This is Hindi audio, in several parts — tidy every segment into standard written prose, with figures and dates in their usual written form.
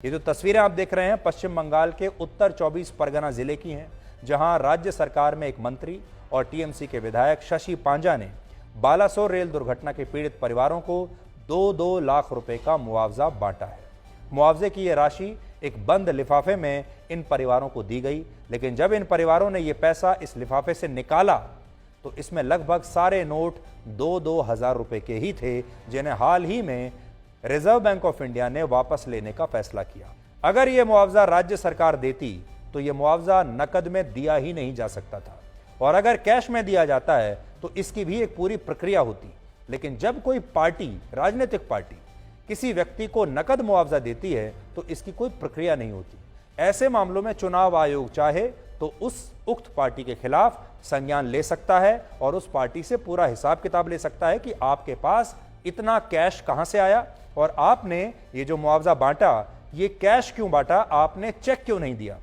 ये जो तस्वीरें आप देख रहे हैं पश्चिम बंगाल के उत्तर 24 परगना जिले की हैं, जहां राज्य सरकार में एक मंत्री और टीएमसी के विधायक शशि पांजा ने बालासोर रेल दुर्घटना के पीड़ित परिवारों को 2-2 लाख रुपए का मुआवजा बांटा है। मुआवजे की यह राशि एक बंद लिफाफे में इन परिवारों को दी गई, लेकिन जब इन परिवारों ने यह पैसा इस लिफाफे से निकाला तो इसमें लगभग सारे नोट 2-2 हजार रुपए के ही थे, जिन्हें हाल ही में रिजर्व बैंक ऑफ इंडिया ने वापस लेने का फैसला किया। अगर यह मुआवजा राज्य सरकार देती तो यह मुआवजा नकद में दिया ही नहीं जा सकता था, और अगर कैश में दिया जाता है तो इसकी भी एक पूरी प्रक्रिया होती। लेकिन जब कोई पार्टी, राजनीतिक पार्टी, किसी व्यक्ति को नकद मुआवजा देती है तो इसकी कोई प्रक्रिया नहीं होती। ऐसे मामलों में चुनाव आयोग चाहे तो उस उक्त पार्टी के खिलाफ संज्ञान ले सकता है और उस पार्टी से पूरा हिसाब किताब ले सकता है कि आपके पास इतना कैश कहां से आया और आपने ये जो मुआवजा बांटा ये कैश क्यों बांटा, आपने चेक क्यों नहीं दिया।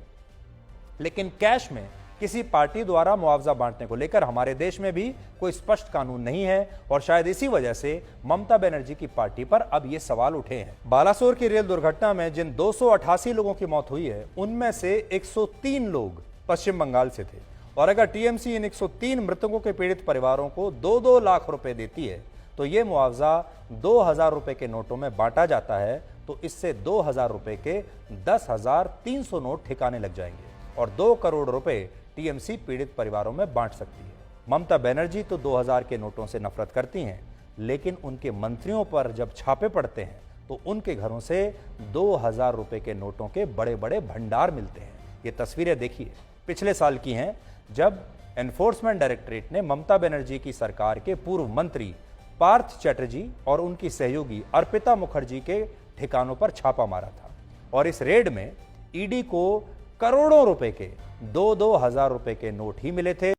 लेकिन कैश में किसी पार्टी द्वारा मुआवजा बांटने को लेकर हमारे देश में भी कोई स्पष्ट कानून नहीं है, और शायद इसी वजह से ममता बनर्जी की पार्टी पर अब ये सवाल उठे हैं। बालासोर की रेल दुर्घटना में जिन 288 लोगों की मौत हुई है उनमें से 103 लोग पश्चिम बंगाल से थे, और अगर टीएमसी इन 103 मृतकों के पीड़ित परिवारों को 2-2 लाख रुपए देती है तो यह मुआवजा 2000 रुपए के नोटों में बांटा जाता है, तो इससे 2000 रुपए के 10,300 नोट ठिकाने लग जाएंगे और 2 करोड़ रुपए टीएमसी पीड़ित परिवारों में बांट सकती है। ममता बनर्जी तो 2000 के नोटों से नफरत करती हैं, लेकिन उनके मंत्रियों पर जब छापे पड़ते हैं तो उनके घरों से 2000 रुपए के नोटों के बड़े बड़े भंडार मिलते हैं। ये तस्वीरें देखिए, पिछले साल की हैं, जब एनफोर्समेंट डायरेक्टरेट ने ममता बनर्जी की सरकार के पूर्व मंत्री पार्थ चैटर्जी और उनकी सहयोगी अर्पिता मुखर्जी के ठिकानों पर छापा मारा था, और इस रेड में ईडी को करोड़ों रुपए के 2-2 हजार रुपए के नोट ही मिले थे।